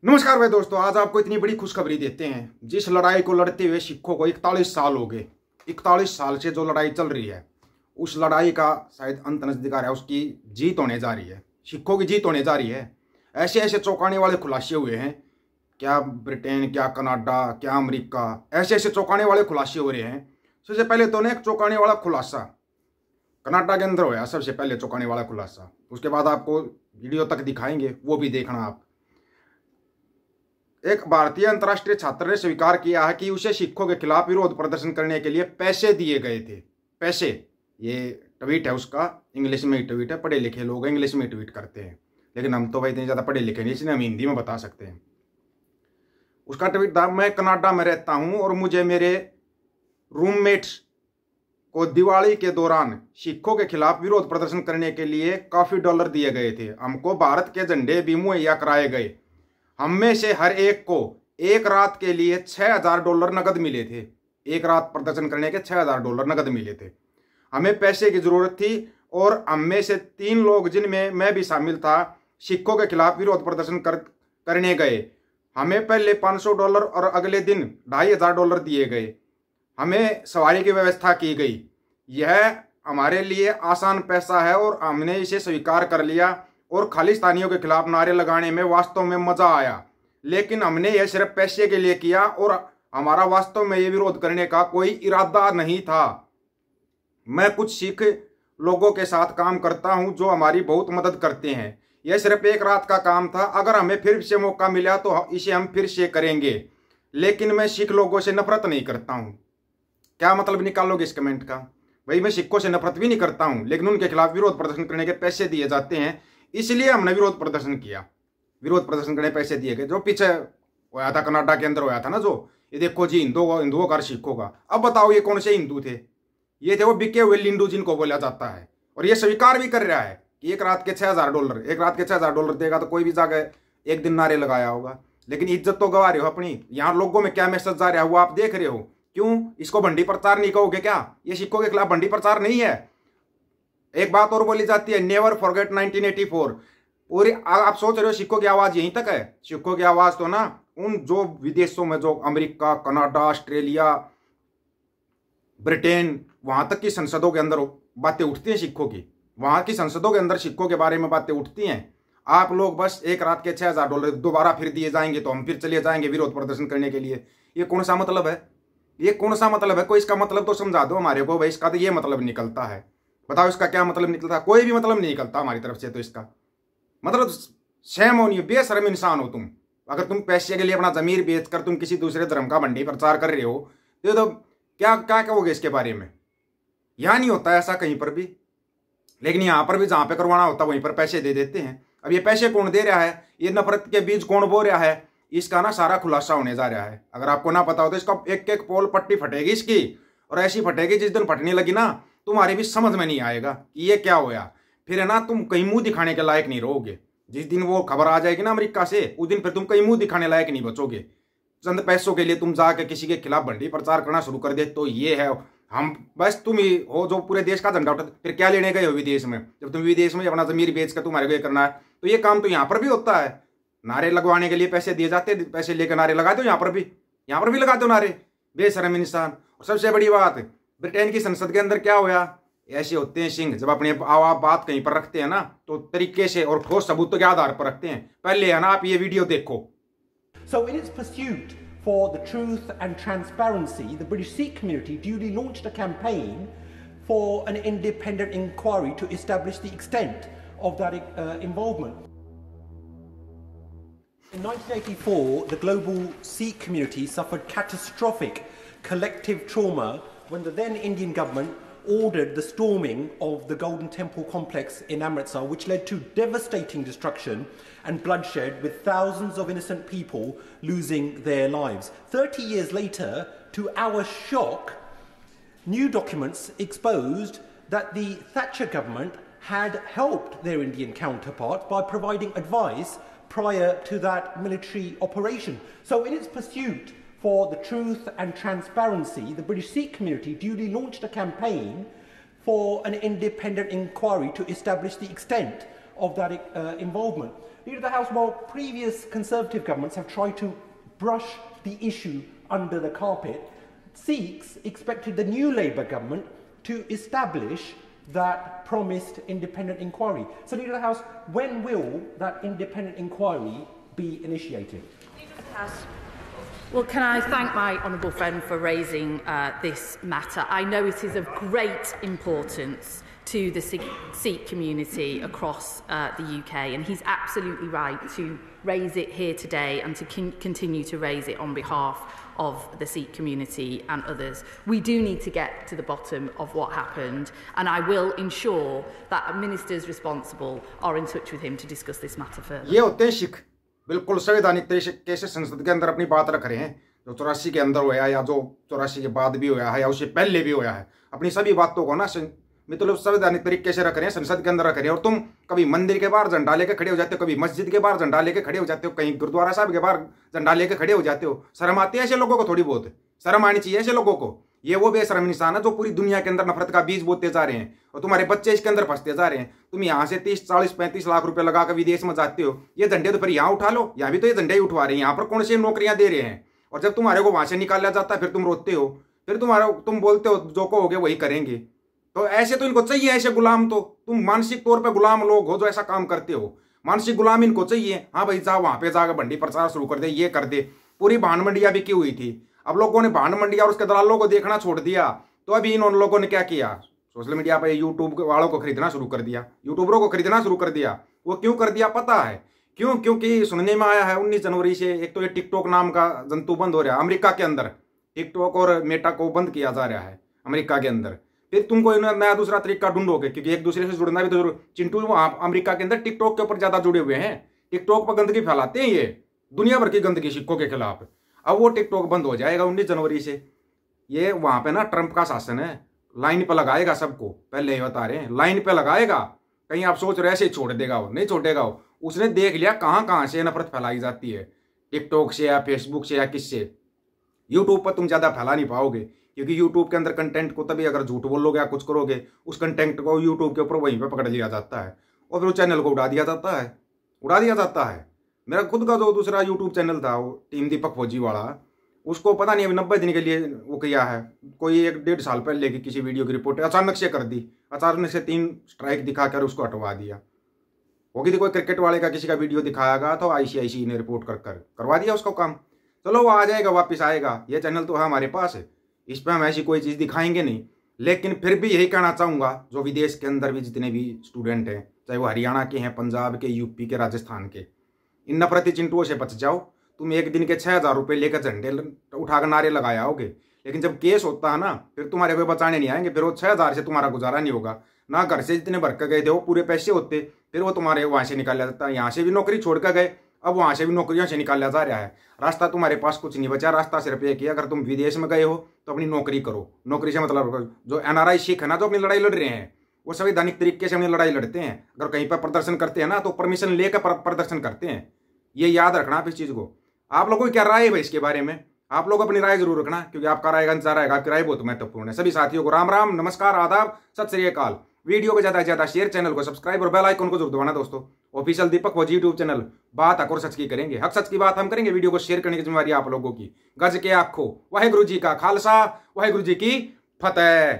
नमस्कार भाई दोस्तों, आज आपको इतनी बड़ी खुशखबरी देते हैं। जिस लड़ाई को लड़ते हुए सिखों को 41 साल हो गए, 41 साल से जो लड़ाई चल रही है, उस लड़ाई का शायद अंत नजदीक आ रहा है। उसकी जीत होने जा रही है, सिखों की जीत होने जा रही है। ऐसे ऐसे चौंकाने वाले खुलासे हुए हैं, क्या ब्रिटेन, क्या कनाडा, क्या अमेरिका, ऐसे ऐसे चौंकाने वाले खुलासे हो रहे हैं। सबसे पहले तो एक चौंकाने वाला खुलासा कनाडा के अंदर हुआ, सबसे पहले चौंकाने वाला खुलासा। उसके बाद आपको वीडियो तक दिखाएंगे, वो भी देखना आप। एक भारतीय अंतर्राष्ट्रीय छात्र ने स्वीकार किया है कि उसे सिखों के खिलाफ विरोध प्रदर्शन करने के लिए पैसे दिए गए थे। पैसे, ये ट्वीट है उसका, इंग्लिश में ही ट्वीट है। पढ़े लिखे लोग इंग्लिश में ट्वीट करते हैं, लेकिन हम तो भाई इतने ज़्यादा पढ़े लिखे नहीं, इसलिए हम हिंदी में बता सकते हैं। उसका ट्वीट था, मैं कनाडा में रहता हूं और मुझे मेरे रूममेट्स को दिवाली के दौरान सिखों के खिलाफ विरोध प्रदर्शन करने के लिए काफ़ी डॉलर दिए गए थे। हमको भारत के झंडे भी मुहैया कराए गए। हम में से हर एक को एक रात के लिए $6,000 नकद मिले थे। एक रात प्रदर्शन करने के $6,000 नकद मिले थे। हमें पैसे की जरूरत थी और हम में से 3 लोग, जिनमें मैं भी शामिल था, सिखों के खिलाफ विरोध प्रदर्शन करने गए। हमें पहले $500 और अगले दिन $2,500 दिए गए। हमें सवारी की व्यवस्था की गई। यह हमारे लिए आसान पैसा है और हमने इसे स्वीकार कर लिया और खालिस्तानियों के खिलाफ नारे लगाने में वास्तव में मजा आया। लेकिन हमने यह सिर्फ पैसे के लिए किया और हमारा वास्तव में यह विरोध करने का कोई इरादा नहीं था। मैं कुछ सिख लोगों के साथ काम करता हूं जो हमारी बहुत मदद करते हैं। यह सिर्फ एक रात का काम था। अगर हमें फिर से मौका मिला तो इसे हम फिर से करेंगे। लेकिन मैं सिख लोगों से नफरत नहीं करता हूं। क्या मतलब निकालोगे इस कमेंट का? भाई, मैं सिखों से नफरत भी नहीं करता हूं, लेकिन उनके खिलाफ विरोध प्रदर्शन करने के पैसे दिए जाते हैं, इसलिए हमने विरोध प्रदर्शन किया। विरोध प्रदर्शन करने पैसे दिए गए। जो पीछे होया था, कनाडा के अंदर होया था ना, जो ये देखो जी, हिंदुओं का, सिखों का। अब बताओ ये कौन से हिंदू थे? ये थे वो बिके हुए लिंडू, जिनको बोला जाता है। और ये स्वीकार भी कर रहा है कि एक रात के $6,000, एक रात के $6,000 देगा तो कोई भी जाकर एक दिन नारे लगाया होगा। लेकिन इज्जत तो गवा रहे हो अपनी। यहाँ लोगों में क्या मैसेज जा रहा है वो आप देख रहे हो। क्यों इसको भंडी प्रचार नहीं कहोगे क्या? ये सिखों के खिलाफ भंडी प्रचार नहीं है। एक बात और बोली जाती है, नेवर फॉरगेट 1984। और आप सोच रहे हो सिखों की आवाज यहीं तक है? सिखों की आवाज तो ना उन जो विदेशों में, जो अमेरिका, कनाडा, ऑस्ट्रेलिया, ब्रिटेन, वहां तक की संसदों के अंदर बातें उठती हैं सिखों की। वहां की संसदों के अंदर सिखों के बारे में बातें उठती हैं। आप लोग बस एक रात के $6,000 दोबारा फिर दिए जाएंगे तो हम फिर चले जाएंगे विरोध प्रदर्शन करने के लिए। ये कौन सा मतलब है? ये कौन सा मतलब है? कोई इसका मतलब तो समझा दो हमारे को भाई। इसका तो ये मतलब निकलता है, बताओ इसका क्या मतलब निकलता है? कोई भी मतलब नहीं निकलता हमारी तरफ से। तो इसका मतलब शैम होनी है, बेशर्म इंसान हो तुम। अगर तुम पैसे के लिए अपना जमीर बेचकर तुम किसी दूसरे धर्म का भंडी प्रचार कर रहे हो तो क्या क्या कहोगे इसके बारे में? यहां नहीं होता ऐसा कहीं पर भी, लेकिन यहां पर भी जहां पे करवाना होता वहीं पर पैसे दे देते हैं। अब ये पैसे कौन दे रहा है? ये नफरत के बीज कौन बो रहा है? इसका ना सारा खुलासा होने जा रहा है। अगर आपको ना पता हो तो इसका एक एक पोल पट्टी फटेगी इसकी, और ऐसी फटेगी जिस दिन फटने लगी ना तुम्हारी भी समझ में नहीं आएगा कि ये क्या होया। फिर है ना, तुम कहीं मुंह दिखाने के लायक नहीं रहोगे। जिस दिन वो खबर आ जाएगी ना अमेरिका से, उस दिन फिर तुम कहीं मुंह दिखाने लायक नहीं बचोगे। चंद पैसों के लिए तुम जाके किसी के खिलाफ भंडी प्रचार करना शुरू कर दे तो ये है, हम बस तुम ही हो जो पूरे देश का झंडा उठाते। फिर क्या लेने गए हो विदेश में? जब तुम विदेश में अपना जमीर बेच कर तुम्हारे को करना है तो ये काम तो यहाँ पर भी होता है। नारे लगवाने के लिए पैसे दिए जाते, पैसे लेकर नारे लगा दो। यहाँ पर भी लगा दो नारे, बेशरम इंसान। और सबसे बड़ी बात, ब्रिटेन की संसद के अंदर क्या हुआ? ऐसे होते हैं सिंह, जब अपने बात कहीं पर रखते हैं ना तो तरीके से और ठोस सबूतों के आधार पर रखते हैं। पहले है ना आप ये वीडियो देखो। So in its pursuit for the truth and transparency, the British Sikh community duly launched a campaign for an independent inquiry to establish the extent of that involvement. In 1984, the global Sikh community suffered catastrophic collective trauma when the then Indian government ordered the storming of the Golden Temple complex in Amritsar, which led to devastating destruction and bloodshed, with thousands of innocent people losing their lives. 30 years later, to our shock, new documents exposed that the Thatcher government had helped their Indian counterparts by providing advice prior to that military operation. So in its pursuit for the truth and transparency, the British Sikh community duly launched a campaign for an independent inquiry to establish the extent of that involvement. Leader of the House, while previous Conservative governments have tried to brush the issue under the carpet, Sikhs expected the new Labour government to establish that promised independent inquiry. So, Leader of the House, when will that independent inquiry be initiated? Leader of the House. Well, can I thank my honourable friend for raising this matter? I know it is of great importance to the Sikh community across the UK, and he's absolutely right to raise it here today and to continue to raise it on behalf of the Sikh community and others. We do need to get to the bottom of what happened, and I will ensure that ministers responsible are in touch with him to discuss this matter further. ये होते हैं सिख, बिल्कुल संवैधानिक तरीके से संसद के अंदर अपनी बात रख रहे हैं। जो 84 के अंदर हुआ है या जो 84 के बाद भी हुआ है या उससे पहले भी हुआ है, अपनी सभी बातों को ना मतलब संवैधानिक तरीके से रख रहे हैं, संसद के अंदर रख रहे हैं। और तुम कभी मंदिर के बाहर झंडा लेके खड़े हो जाते हो, कभी मस्जिद के बाहर झंडा लेके खड़े हो जाते हो, कहीं गुरुद्वारा साहब के बाहर झंडा लेके खड़े हो जाते हो। शर्म आती है ऐसे लोगों को? थोड़ी बहुत शर्म आनी चाहिए ऐसे लोगों को। ये वो बेशर्म इंसान है जो पूरी दुनिया के अंदर नफरत का बीज बोते जा रहे हैं, और तुम्हारे बच्चे इसके अंदर फंसते जा रहे हैं। तुम यहाँ से 30, 40, 35 लाख रुपए लगाकर विदेश में जाते हो, ये झंडे तो फिर यहाँ उठा लो। यहाँ भी तो ये झंडे ही उठवा रहे हैं, यहाँ पर कौन सी नौकरियां दे रहे हैं? और जब तुम्हारे को वहां से निकाला जाता है फिर तुम रोते हो, फिर तुम बोलते हो जो कहोगे वही करेंगे। तो ऐसे तो इनको चाहिए, ऐसे गुलाम। तो तुम मानसिक तौर पे गुलाम लोग हो जो ऐसा काम करते हो, मानसिक गुलाम इनको चाहिए। हाँ भाई, जा वहां पे जाकर भंडी प्रचार शुरू कर दे, ये कर दे। पूरी भांड मंडिया भी की हुई थी, अब लोगों ने भांड मंडिया और उसके दलालों को देखना छोड़ दिया। तो अभी इन लोगों ने क्या किया? सोशल मीडिया पे यूट्यूब वालों को खरीदना शुरू कर दिया, यूट्यूबरों को खरीदना शुरू कर दिया। वो क्यों कर दिया पता है? क्यों? क्योंकि सुनने में आया है 19 जनवरी से एक तो ये टिकटॉक नाम का जंतु बंद हो रहा है अमेरिका के अंदर। टिकटॉक और मेटा को बंद किया जा रहा है अमेरिका के अंदर। फिर तुमको नया दूसरा तरीका ढूंढोगे, क्योंकि एक दूसरे से जुड़ना भी तो जरूर। चिंटू वहां अमेरिका के अंदर टिकटॉक के ऊपर ज्यादा जुड़े हुए हैं, टिकटॉक पर गंदगी फैलाते हैं, ये दुनिया भर की गंदगी सिखों के खिलाफ। अब वो टिकटॉक बंद हो जाएगा 19 जनवरी से। ये वहां पे ना ट्रंप का शासन है, लाइन पे लगाएगा सबको। पहले ही बता रहे हैं, लाइन पे लगाएगा। कहीं आप सोच रहे ऐसे ही छोड़ देगा? वो नहीं छोड़ेगा। वो उसने देख लिया कहां कहां से नफरत फैलाई जाती है, टिकटॉक से या फेसबुक से या किससे। यूट्यूब पर तुम ज्यादा फैला नहीं पाओगे, क्योंकि यूट्यूब के अंदर कंटेंट को तभी अगर झूठ बोलोगे या कुछ करोगे, उस कंटेंट को यूट्यूब के ऊपर वहीं पे पकड़ लिया जाता है और फिर उस चैनल को उड़ा दिया जाता है। मेरा खुद का जो दूसरा यूट्यूब चैनल था, वो टीम दीपक फौजी वाला, उसको पता नहीं अभी 90 दिन के लिए वो किया है। कोई 1-1.5 साल पहले की किसी वीडियो की रिपोर्ट अचानक से कर दी, अचानक से 3 स्ट्राइक दिखाकर उसको हटवा दिया। होगी थी कोई क्रिकेट वाले का किसी का वीडियो दिखाएगा तो ICIC ने रिपोर्ट करवा दिया उसका काम। चलो वो आ जाएगा, वापस आएगा। ये चैनल तो है हमारे पास है, इस पर हम ऐसी कोई चीज़ दिखाएंगे नहीं। लेकिन फिर भी यही कहना चाहूँगा, जो विदेश के अंदर भी जितने भी स्टूडेंट हैं, चाहे वो हरियाणा के हैं, पंजाब के, यूपी के, राजस्थान के, इन नफरती चिंटुओं से बच जाओ। तुम एक दिन के 6,000 रुपये लेकर झंडे उठाकर नारे लगाए आओगे, लेकिन जब केस होता है ना, फिर तुम्हारे कोई बचाने नहीं आएंगे। फिर वो 6,000 से तुम्हारा गुजारा नहीं होगा ना। घर से जितने भर कर गए थे वो पूरे पैसे होते, फिर वो तुम्हारे वहाँ से निकाला जाता है। यहाँ से भी नौकरी छोड़ कर गए, अब वहाँ से भी नौकरियों से निकाला जा रहा है। रास्ता तुम्हारे पास कुछ नहीं बचा, रास्ता सिर्फ एक ही, अगर तुम विदेश में गए हो तो अपनी नौकरी करो। नौकरी से मतलब जो NRI सिख है ना, जो अपनी लड़ाई लड़ रहे हैं, वो संवैधानिक तरीके से अपनी लड़ाई लड़ते हैं। अगर कहीं पर प्रदर्शन करते हैं ना, तो परमिशन लेकर प्रदर्शन करते हैं। ये याद रखना आप इस चीज़ को। आप लोगों की क्या राय है भाई इसके बारे में? आप लोग अपनी राय जरूर रखना, क्योंकि आपका राय का इंतजार रहेगा। आपकी राय बहुत महत्वपूर्ण है। सभी साथियों को राम राम, नमस्कार, आदाब, सत श्री अकाल। वीडियो को ज्यादा से ज्यादा शेयर, चैनल को सब्सक्राइब और बेल आइकन को जरूर दबाना दोस्तों। ऑफिशियल दीपक फौजी यूट्यूब चैनल, बात हक और सच की करेंगे, हक सच की बात हम करेंगे। वीडियो को शेयर करने की जिम्मेवारी आप लोगों की। गज के आखो, वाहेगुरु जी का खालसा, वाहेगुरु जी की फतेह।